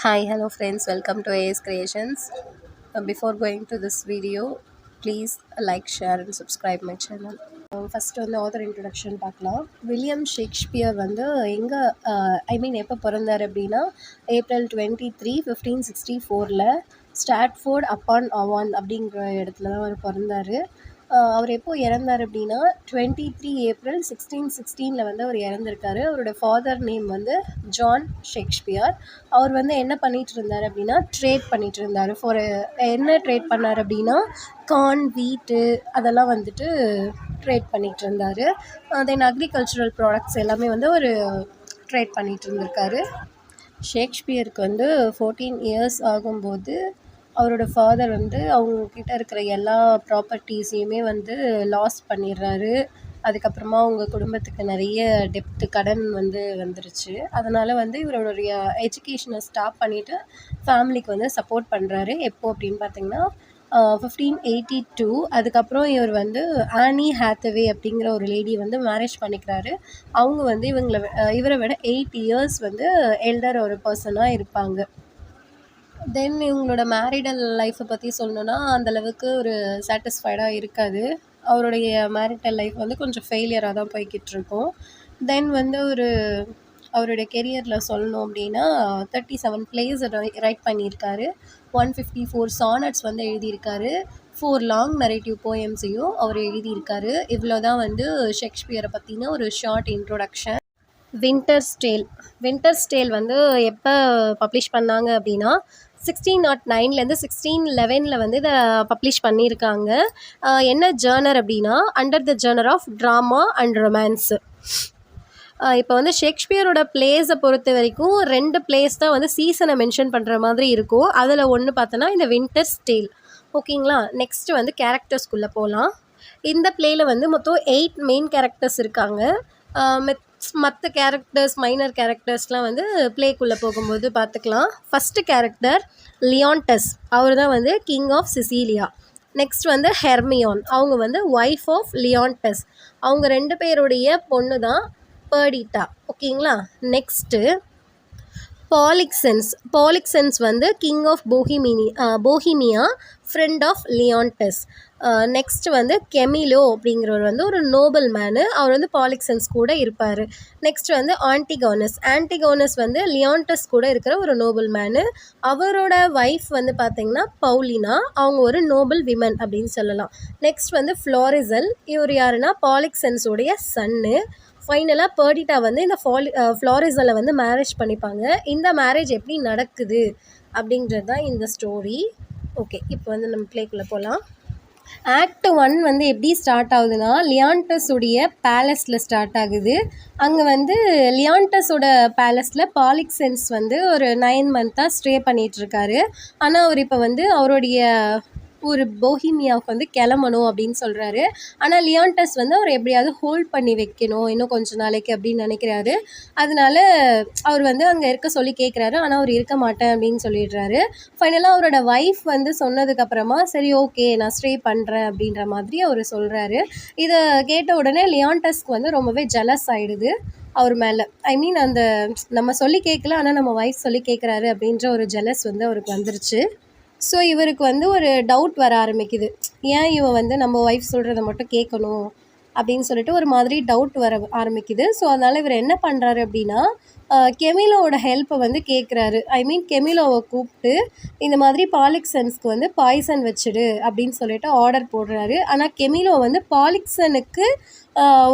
Hi, hello friends, welcome to AS Creations. Before going to this video, please like, share and subscribe my channel. First வந்து author introduction பார்க்கலாம். William Shakespeare வந்து எங்கே எப்போ பிறந்தார் அப்படின்னா April 23, 1564 Stafford upon Awan அப்படிங்கிற இடத்துல தான் அவர் பிறந்தார். அவர் எப்போ இறந்தார் அப்படின்னா 23 April 1616 வந்து அவர் இறந்துருக்காரு. அவரோட ஃபாதர் நேம் வந்து ஜான் ஷேக்ஸ்பியர். அவர் வந்து என்ன பண்ணிகிட்டு இருந்தார் அப்படின்னா ட்ரேட் பண்ணிகிட்டு இருந்தார். என்ன ட்ரேட் பண்ணார் அப்படின்னா கார்ன், வீட்டு அதெல்லாம் வந்துட்டு ட்ரேட் பண்ணிகிட்டு இருந்தார். தென் அக்ரிகல்ச்சுரல் ப்ராடக்ட்ஸ் எல்லாமே வந்து ஒரு ட்ரேட் பண்ணிகிட்டு இருந்திருக்காரு. ஷேக்ஸ்பியருக்கு வந்து 14 இயர்ஸ் ஆகும்போது அவரோட ஃபாதர் வந்து அவங்கக்கிட்ட இருக்கிற எல்லா ப்ராப்பர்ட்டிஸையுமே வந்து லாஸ் பண்ணிடுறாரு. அதுக்கப்புறமா அவங்க குடும்பத்துக்கு நிறைய கடன் வந்துருச்சு. அதனால் வந்து இவருடைய எஜுகேஷனை ஸ்டாப் பண்ணிவிட்டு ஃபேமிலிக்கு வந்து சப்போர்ட் பண்ணுறாரு. எப்போ அப்படின்னு பார்த்தீங்கன்னா 1582. அதுக்கப்புறம் இவர் வந்து ஆனி ஹாத்தவே அப்படிங்கிற ஒரு லேடி வந்து மேரேஜ் பண்ணிக்கிறாரு. அவங்க வந்து இவரை விட 8 இயர்ஸ் வந்து எல்டர் ஒரு பர்சனாக இருப்பாங்க. தென் இவங்களோட மேரிடல் லைஃப்பை பற்றி சொல்லணுன்னா அந்தளவுக்கு ஒரு சாட்டிஸ்ஃபைடாக இருக்காது. அவருடைய மேரிட்டல் லைஃப் வந்து கொஞ்சம் ஃபெயிலியராக தான் போய்கிட்டுருக்கும். தென் வந்து அவருடைய கெரியரில் சொல்லணும் அப்படின்னா 37 பிளேஸ் ரைட் பண்ணியிருக்காரு. 154 சானட்ஸ் வந்து எழுதியிருக்காரு. 4 லாங் நரேட்டிவ் போயம்ஸையும் அவர் எழுதியிருக்காரு. இவ்வளோ தான் வந்து ஷேக்ஸ்பியரை பற்றின ஒரு ஷார்ட் இன்ட்ரோடக்ஷன். வின்டர்ஸ் டேல் வந்து எப்போ பப்ளிஷ் பண்ணாங்க அப்படின்னா 1609 1611 வந்து இதை பப்ளிஷ் பண்ணியிருக்காங்க. என்ன ஜேர்னர் அப்படின்னா under the genre of drama and romance. இப்போ வந்து ஷேக்ஸ்பியரோட பிளேஸை பொறுத்த வரைக்கும் 2 பிளேஸ் தான் வந்து சீசனை மென்ஷன் பண்ணுற மாதிரி இருக்கும். அதில் ஒன்று பார்த்தோன்னா இந்த வின்டர்ஸ் டேல். ஓகேங்களா. நெக்ஸ்ட்டு வந்து கேரக்டர்ஸ்குள்ளே போகலாம். இந்த பிளேயில் வந்து மொத்தம் 8 மெயின் கேரக்டர்ஸ் இருக்காங்க. மற்ற கேரக்டர்ஸ் மைனர் கேரக்டர்ஸ்லாம் வந்து ப்ளேக்குள்ளே போகும்போது பார்த்துக்கலாம். First character லியாண்டஸ். அவர் தான் வந்து கிங் ஆஃப் சிசிலியா. நெக்ஸ்ட் வந்து ஹெர்மியான். அவங்க வந்து ஒய்ஃப் ஆஃப் லியாண்டஸ். அவங்க 2 பேருடைய பொண்ணு தான் பெர்டிட்டா. ஓகேங்களா. நெக்ஸ்ட்டு பாலிக்சென்ஸ் வந்து king of Bohemia, friend of Leontes. Next வந்து கெமிலோ அப்படிங்கிறவர் வந்து ஒரு நோபல் மேனு. அவர் வந்து பாலிக்சென்ஸ் கூட இருப்பார். நெக்ஸ்ட் வந்து ஆன்டிகோனஸ் வந்து லியாண்டஸ் கூட இருக்கிற ஒரு நோபல் மேனு. அவரோட ஒய்ஃப் வந்து பார்த்திங்கன்னா பவுலினா. அவங்க ஒரு நோபல் விமன் அப்படின்னு சொல்லலாம். நெக்ஸ்ட் வந்து ஃப்ளாரிசல். இவர் யாருன்னா பாலிக்சென்ஸோடைய சன்னு. ஃபைனலாக பெர்டிட்டா வந்து இந்த ஃப்ளாரிசலை வந்து மேரேஜ் பண்ணிப்பாங்க. இந்த மேரேஜ் எப்படி நடக்குது அப்படின்றது தான் இந்த ஸ்டோரி. ஓகே, இப்போ வந்து நம்ம ப்ளேக்குள்ளே போகலாம். ஆக்ட் 1 வந்து எப்படி ஸ்டார்ட் ஆகுதுன்னா லியாண்டஸுடைய பேலஸில் ஸ்டார்ட் ஆகுது. அங்கே வந்து லியாண்டஸோட பேலஸில் பாலிக்சென்ஸ் வந்து ஒரு 9 மந்த்தாக ஸ்டே பண்ணிகிட்ருக்காரு. ஆனால் அவர் இப்போ வந்து அவருடைய ஒரு போஹிமியாவுக்கு வந்து கிளம்பணும் அப்படின்னு சொல்கிறாரு. ஆனால் லியாண்டஸ் வந்து அவர் எப்படியாவது ஹோல்ட் பண்ணி வைக்கணும் இன்னும் கொஞ்சம் நாளைக்கு அப்படின்னு நினைக்கிறாரு. அதனால அவர் வந்து அங்கே இருக்க சொல்லி கேட்குறாரு. ஆனால் அவர் இருக்க மாட்டேன் அப்படின்னு சொல்லிடுறாரு. ஃபைனலாக அவரோட ஒய்ஃப் வந்து சொன்னதுக்கப்புறமா சரி ஓகே நான் ஸ்டே பண்ணுறேன் அப்படின்ற மாதிரி அவர் சொல்கிறாரு. இதை கேட்ட உடனே லியாண்டஸ்க்கு வந்து ரொம்பவே ஜெலஸ் ஆகிடுது அவர் மேலே. அந்த நம்ம சொல்லி கேட்கல ஆனால் நம்ம ஒய்ஃப் சொல்லி கேட்குறாரு அப்படின்ற ஒரு ஜெலஸ் வந்து அவருக்கு வந்துருச்சு. ஸோ இவருக்கு வந்து ஒரு டவுட் வர ஆரம்பிக்குது. ஏன் இவன் வந்து நம்ம ஒய்ஃப் சொல்கிறத மட்டும் கேட்கணும் அப்படின்னு சொல்லிட்டு ஒரு மாதிரி டவுட் வர ஆரம்பிக்குது. ஸோ அதனால் இவர் என்ன பண்ணுறாரு அப்படின்னா கெமிலோவோட ஹெல்ப்பை வந்து கேட்குறாரு. கெமிலோவை கூப்பிட்டு இந்த மாதிரி பாலிக்சன்ஸ்க்கு வந்து பாய்சன் வச்சிடு அப்படின்னு சொல்லிட்டு ஆர்டர் போடுறாரு. ஆனால் கெமிலோ வந்து பாலிக்சனுக்கு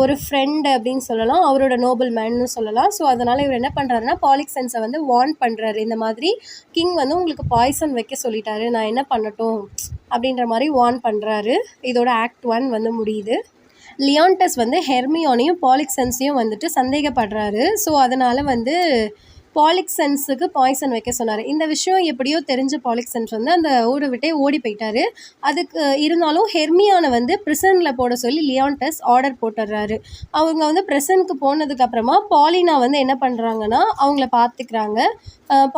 ஒரு ஃப்ரெண்டு அப்படின்னு சொல்லலாம், அவரோட நோபல் மேன்னு சொல்லலாம். ஸோ அதனால் இவர் என்ன பண்ணுறாருன்னா பாலிக்சன்ஸை வந்து வார்ன் பண்ணுறாரு. இந்த மாதிரி கிங் வந்து உங்களுக்கு பாய்சன் வைக்க சொல்லிட்டாரு, நான் என்ன பண்ணட்டும் அப்படின்ற மாதிரி வார்ன் பண்ணுறாரு. இதோட ஆக்ட் 1 வந்து முடியுது. லியாண்டஸ் வந்து ஹெர்மியானையும் பாலிக்சென்ஸையும் வந்துட்டு சந்தேகப்படுறாரு. ஸோ அதனால் வந்து பாலிக்சென்ஸுக்கு பாய்சன் வைக்க சொன்னார். இந்த விஷயம் எப்படியோ தெரிஞ்ச பாலிக்சென்ஸ் வந்து அந்த ஊரை விட்டே ஓடி போயிட்டாரு. அதுக்கு இருந்தாலும் ஹெர்மியானை வந்து ப்ரிசனில் போட சொல்லி லியாண்டஸ் ஆர்டர் போட்டுடுறாரு. அவங்க வந்து ப்ரிசனுக்கு போனதுக்கப்புறமா பாலினா வந்து என்ன பண்ணுறாங்கன்னா அவங்கள பார்த்துக்கிறாங்க.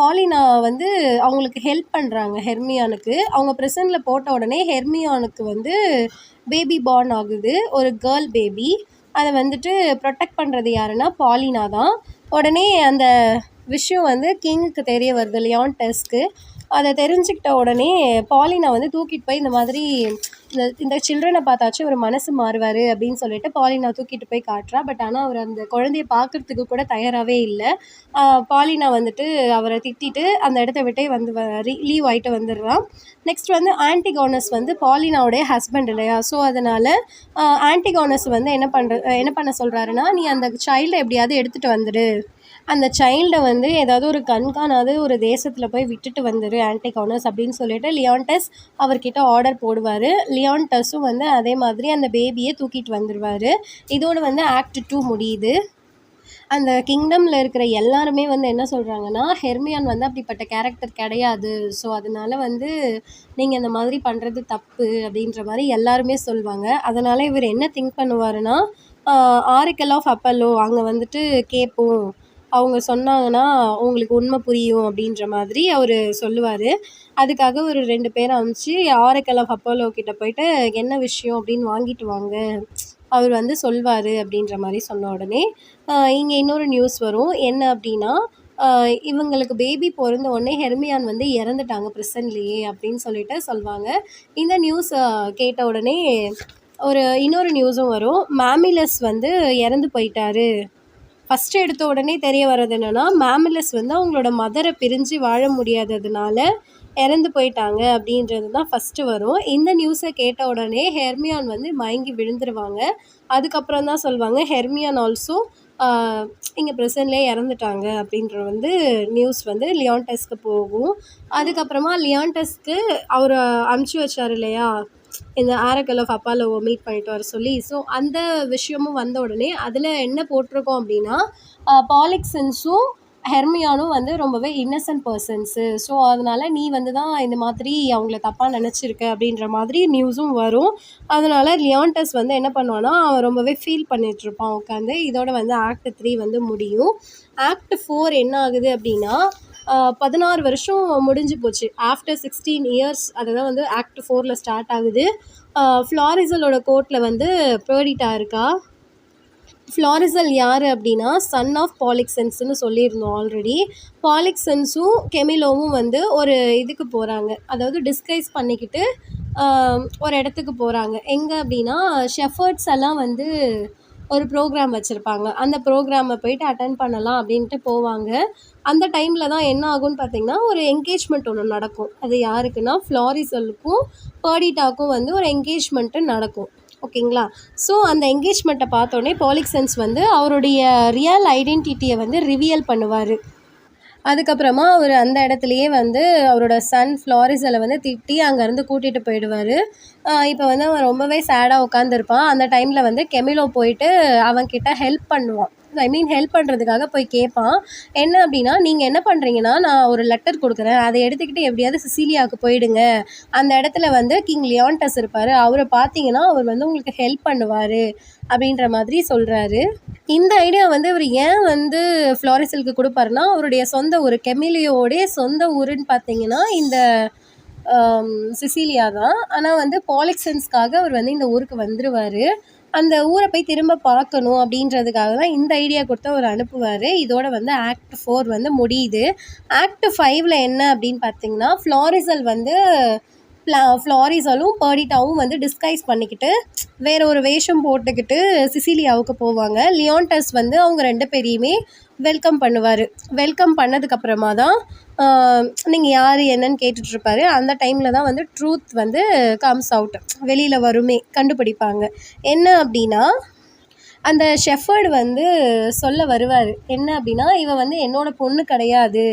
பாலினா வந்து அவங்களுக்கு ஹெல்ப் பண்ணுறாங்க ஹெர்மியானுக்கு. அவங்க ப்ரிசனில் போட்ட உடனே ஹெர்மியானுக்கு வந்து பேபி பார்ன் ஆகுது, ஒரு கேர்ள் பேபி. அதை வந்துட்டு ப்ரொடெக்ட் பண்ணுறது யாருன்னா பாலினா தான். உடனே அந்த விஷயம் வந்து கிங்குக்கு தெரிய வருது, லியாண்டஸ்க்கு. அதை தெரிஞ்சுக்கிட்ட உடனே பாலினா வந்து தூக்கிட்டு போய் இந்த மாதிரி இந்த இந்த சில்ட்ரனை பார்த்தாச்சும் ஒரு மனசு மாறுவார் அப்படின்னு சொல்லிட்டு பாலினா தூக்கிட்டு போய் காட்டுறா. பட் ஆனால் அவர் அந்த குழந்தைய பார்க்கறதுக்கு கூட தயாராகவே இல்லை. பாலினா வந்துட்டு அவரை திட்டிட்டு அந்த இடத்த விட்டே வந்து லீவ் ஆகிட்டு வந்துடுறான். நெக்ஸ்ட் வந்து ஆன்டிகானஸ் வந்து பாலினாவுடைய ஹஸ்பண்ட் இல்லையா, ஸோ அதனால் ஆன்டிகானஸ் வந்து என்ன பண்ண சொல்கிறாருன்னா, நீ அந்த சைல்டை எப்படியாவது எடுத்துகிட்டு வந்துடு, அந்த சைல்டை வந்து ஏதாவது ஒரு கண்காணாத ஒரு தேசத்தில் போய் விட்டுட்டு வந்துரு ஆன்டிகானஸ் அப்படின்னு சொல்லிட்டு லியாண்டஸ் அவர்கிட்ட ஆர்டர் போடுவார். லியாண்டஸும் வந்து அதே மாதிரி அந்த பேபியை தூக்கிட்டு வந்துடுவார். இதோடு வந்து ஆக்ட் 2 முடியுது. அந்த கிங்டமில் இருக்கிற எல்லாருமே வந்து என்ன சொல்கிறாங்கன்னா, ஹெர்மியான் வந்து அப்படிப்பட்ட கேரக்டர் கிடையாது, ஸோ அதனால் வந்து நீங்கள் இந்த மாதிரி பண்ணுறது தப்பு அப்படின்ற மாதிரி எல்லாருமே சொல்லுவாங்க. அதனால் இவர் என்ன திங்க் பண்ணுவாருன்னா, ஆரிக்கல் ஆஃப் அப்பல்லோ அங்கே வந்துட்டு கேட்போம், அவங்க சொன்னாங்கன்னா உங்களுக்கு உண்மை புரியும் அப்படின்ற மாதிரி அவர் சொல்லுவார். அதுக்காக ஒரு 2 பேரை அனுப்பிச்சு ஆரிக்கல் ஆஃப் அப்பல்லோ கிட்ட போயிட்டு என்ன விஷயம் அப்படின்னு வாங்கிட்டு வாங்க, அவர் வந்து சொல்வார் அப்படின்ற மாதிரி சொன்ன உடனே இங்கே இன்னொரு நியூஸ் வரும். என்ன அப்படின்னா, இவங்களுக்கு பேபி பிறந்த உடனே ஹெர்மியான் வந்து இறந்துட்டாங்க ப்ரிசன்லேயே அப்படின்னு சொல்லிட்டு சொல்லுவாங்க. இந்த நியூஸ் கேட்ட உடனே இன்னொரு நியூஸும் வரும். மேமிலஸ் வந்து இறந்து போயிட்டாரு. ஃபஸ்ட்டு எடுத்த உடனே தெரிய வர்றது என்னென்னா, மேமிலஸ் வந்து அவங்களோட மதரை பிரிஞ்சு வாழ முடியாததுனால இறந்து போயிட்டாங்க அப்படின்றது தான் ஃபஸ்ட்டு வரும். இந்த நியூஸை கேட்ட உடனே ஹெர்மியான் வந்து மயங்கி விழுந்துருவாங்க. அதுக்கப்புறம் தான் சொல்லுவாங்க ஹெர்மியான் ஆல்சோ இங்கே ப்ரெசன்ட்லேயே இறந்துட்டாங்க அப்படின்ற வந்து நியூஸ் வந்து லியாண்டஸ்க்கு போகும். அதுக்கப்புறமா லியாண்டஸ்க்கு அவர் அனுப்பிச்சி வச்சார் இல்லையா, இந்த ஆரக்கல் ஆஃப் அப்பாலோவை மீட் பண்ணிட்டு வர சொல்லி. ஸோ அந்த விஷயமும் வந்த உடனே அதில் என்ன போட்டிருக்கோம் அப்படின்னா, பாலிக்சன்ஸும் ஹெர்மியானும் வந்து ரொம்பவே இன்னசென்ட் பர்சன்ஸு, ஸோ அதனால் நீ வந்து தான் இந்த மாதிரி அவங்கள தப்பாக நினச்சிருக்க அப்படின்ற மாதிரி நியூஸும் வரும். அதனால் லியாண்டஸ் வந்து என்ன பண்ணுவான்னா, அவன் ரொம்பவே ஃபீல் பண்ணிகிட்ருப்பான் உட்காந்து. இதோட வந்து ஆக்ட் 3 வந்து முடியும். ஆக்ட் 4 என்ன ஆகுது அப்படின்னா, 16 வருஷம் முடிஞ்சு போச்சு. ஆஃப்டர் 16 இயர்ஸ் அதுதான் வந்து ஆக்ட் 4ல் ஸ்டார்ட் ஆகுது. ஃப்ளாரிசலோட கோர்ட்டில் வந்து பேர்டிட்டா இருக்கா. ஃப்ளாரிசல் யார் அப்படின்னா, சன் ஆஃப் பாலிக்சன்ஸ்னு சொல்லியிருந்தோம் ஆல்ரெடி. பாலிக்சன்ஸும் கெமிலோவும் வந்து ஒரு இதுக்கு போகிறாங்க, அதாவது டிஸ்கைஸ் பண்ணிக்கிட்டு ஒரு இடத்துக்கு போகிறாங்க. எங்கே அப்படின்னா, ஷெஃபர்ட்ஸ் எல்லாம் வந்து ஒரு ப்ரோக்ராம் வச்சுருப்பாங்க, அந்த ப்ரோக்ராமை போயிட்டு அட்டன் பண்ணலாம் அப்படின்ட்டு போவாங்க. அந்த டைமில் தான் என்ன ஆகும்னு பார்த்திங்கன்னா, ஒரு என்கேஜ்மெண்ட் ஒன்று நடக்கும். அது யாருக்குன்னா, ஃப்ளாரிசலுக்கும் பேர்டிட்டாக்கும் வந்து ஒரு என்கேஜ்மெண்ட்டு நடக்கும். ஓகேங்களா. ஸோ அந்த என்கேஜ்மெண்ட்டை பார்த்தோன்னே பாலிக்சன்ஸ் வந்து அவருடைய ரியல் ஐடென்டிட்டியை வந்து ரிவீல் பண்ணுவார். அதுக்கப்புறமா அவர் அந்த இடத்துலையே வந்து அவரோட சன் ஃப்ளாரிசலை வந்து திட்டி அங்கேருந்து கூட்டிகிட்டு போயிடுவார். இப்போ வந்து அவன் ரொம்பவே சேடாக உட்காந்துருப்பான். அந்த டைமில் வந்து கெமிலோ போயிட்டு அவன்கிட்ட ஹெல்ப் பண்ணுவான். ஹெல்ப் பண்ணுறதுக்காக போய் கேட்பான். என்ன அப்படின்னா, நீங்கள் என்ன பண்ணுறீங்கன்னா, நான் ஒரு லெட்டர் கொடுக்குறேன், அதை எடுத்துக்கிட்டு எப்படியாவது சிசிலியாவுக்கு போயிடுங்க, அந்த இடத்துல வந்து கிங் லியாண்டஸ் இருப்பார், அவரை பார்த்தீங்கன்னா அவர் வந்து உங்களுக்கு ஹெல்ப் பண்ணுவார் அப்படின்ற மாதிரி சொல்கிறாரு. இந்த ஐடியா வந்து அவர் ஏன் வந்து ஃப்ளாரிசலுக்கு கொடுப்பாருன்னா, அவருடைய சொந்த ஊர் கெமிலியோடைய சொந்த ஊருன்னு பார்த்தீங்கன்னா இந்த சிசிலியா தான். ஆனால் வந்து பாலிக்சன்ஸ்க்காக அவர் வந்து இந்த ஊருக்கு வந்துடுவார். அந்த ஊரை போய் திரும்ப பார்க்கணும் அப்படின்றதுக்காக தான் இந்த ஐடியா கொடுத்து அவர் அனுப்புவார். இதோட வந்து ஆக்ட் 4 வந்து முடியுது. ஆக்ட் 5ல் என்ன அப்படின்னு பார்த்தீங்கன்னா, ஃப்ளாரிசல் வந்து ஃப்ளாரிசலும் பேர்டிட்டாவும் வந்து டிஸ்கைஸ் பண்ணிக்கிட்டு வேற ஒரு வேஷம் போட்டுக்கிட்டு சிசிலியாவுக்கு போவாங்க. லியாண்டஸ் வந்து அவங்க 2 பேரையுமே வெல்கம் பண்ணுவார். வெல்கம் பண்ணதுக்கப்புறமா தான் நீங்கள் யார் என்னன்னு கேட்டுட்ருப்பாரு. அந்த டைமில் தான் வந்து ட்ரூத் வந்து கம்ஸ் அவுட், வெளியில் வருமே, கண்டுபிடிப்பாங்க. என்ன அப்படின்னா, அந்த ஷெஃபர்டு வந்து சொல்ல வருவார். என்ன அப்படின்னா, இவன் வந்து என்னோட பொண்ணு கிடையாது,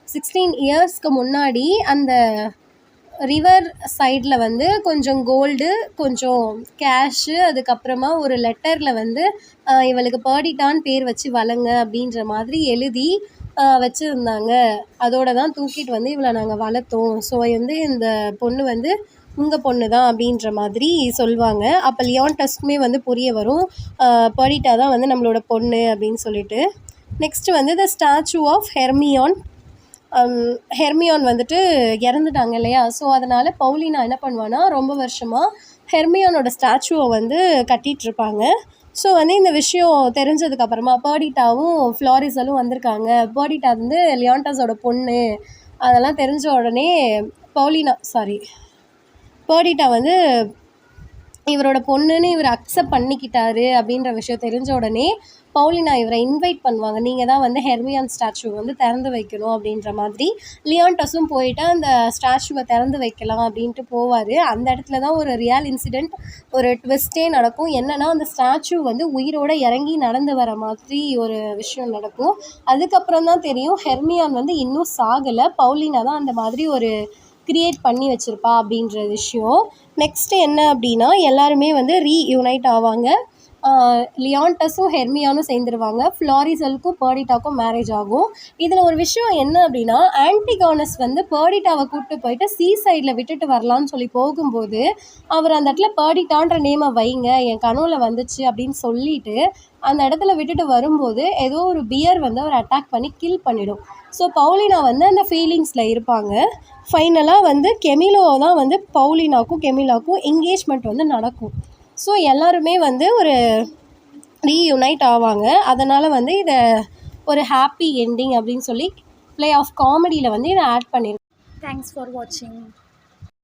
16 இயர்ஸ்க்கு முன்னாடி அந்த ரிவர் சைடில் வந்து கொஞ்சம் கோல்டு, கொஞ்சம் கேஷு, அதுக்கப்புறமா ஒரு லெட்டரில் வந்து இவளுக்கு பேர்டிட்டான்னு பேர் வச்சு வளங்க அப்படின்ற மாதிரி எழுதி வச்சுருந்தாங்க. அதோடு தான் தூக்கிட்டு வந்து இவளை நாங்கள் வளர்த்தோம். ஸோ வந்து இந்த பொண்ணு வந்து உங்கள் பொண்ணு தான் அப்படின்ற மாதிரி சொல்லுவாங்க. அப்போ லியாண்டஸ்க்குமே வந்து புரிய வரும், பேர்டிட்டா தான் வந்து நம்மளோட பொண்ணு அப்படின்னு சொல்லிட்டு. நெக்ஸ்ட்டு வந்து த ஸ்டாச்சு ஆஃப் ஹெர்மியான் வந்துட்டு இறந்துட்டாங்க இல்லையா, ஸோ அதனால் பவுலினா என்ன பண்ணுவான்னா, ரொம்ப வருஷமாக ஹெர்மியானோட ஸ்டாச்சுவை வந்து கட்டிகிட்ருப்பாங்க. ஸோ வந்து இந்த விஷயம் தெரிஞ்சதுக்கப்புறமா பேர்டிட்டாவும் ஃப்ளாரிசலும் வந்திருக்காங்க. பேர்டிட்டா வந்து லியாண்டஸோட பொண்ணு அதெல்லாம் தெரிஞ்ச உடனே பேர்டிட்டா வந்து இவரோட பொண்ணுன்னு இவர் அக்செப்ட் பண்ணிக்கிட்டாரு அப்படின்ற விஷயம் தெரிஞ்ச உடனே பவுலினா இவரை இன்வைட் பண்ணுவாங்க. நீங்கள் தான் வந்து ஹெர்மியான் ஸ்டாச்சு வந்து திறந்து வைக்கணும் அப்படின்ற மாதிரி. லியாண்டஸும் போயிட்டு அந்த ஸ்டாச்சுவை திறந்து வைக்கலாம் அப்படின்ட்டு போவார். அந்த இடத்துல தான் ஒரு ரியல் இன்சிடெண்ட், ஒரு ட்விஸ்டே நடக்கும். என்னென்னா அந்த ஸ்டாச்சு வந்து உயிரோடு இறங்கி நடந்து வர மாதிரி ஒரு விஷயம் நடக்கும். அதுக்கப்புறம் தான் தெரியும் ஹெர்மியான் வந்து இன்னும் சாகலை, பவுலினா தான் அந்த மாதிரி ஒரு க்ரியேட் பண்ணி வச்சுருப்பா அப்படின்ற விஷயம். நெக்ஸ்ட்டு என்ன அப்படின்னா எல்லாருமே வந்து ரீயூனைட் ஆவாங்க. லியாண்டஸும் ஹெர்மியானும் சேர்ந்துருவாங்க. ஃப்ளாரிசலுக்கும் பேர்டிட்டாக்கும் மேரேஜ் ஆகும். இதில் ஒரு விஷயம் என்ன அப்படின்னா ஆன்டிகானஸ் வந்து பேர்டிட்டாவை கூப்பிட்டு போயிட்டு சைடில் விட்டுட்டு வரலான்னு சொல்லி போகும்போது அவர் அந்த இடத்துல பேர்டிட்டான்ற நேமை வைங்க, என் கனவுல வந்துச்சு அப்படின்னு சொல்லிட்டு அந்த இடத்துல விட்டுட்டு வரும்போது ஏதோ ஒரு பியர் வந்து அவர் அட்டாக் பண்ணி கில் பண்ணிடும். ஸோ பவுலினா வந்து அந்த ஃபீலிங்ஸில் இருப்பாங்க. ஃபைனலாக வந்து கெமிலோ தான் வந்து பவுலினாக்கும் கெமிலாக்கும் என்கேஜ்மெண்ட் வந்து நடக்கும். ஸோ எல்லாருமே வந்து ஒரு ரீயூனைட் ஆவாங்க. அதனால் வந்து இதை ஒரு ஹாப்பி எண்டிங் அப்படின்னு சொல்லி ப்ளே ஆஃப் காமெடியில் வந்து இதை ஆட் பண்ணியிருக்கேன். தேங்க்ஸ் ஃபார் வாட்சிங்.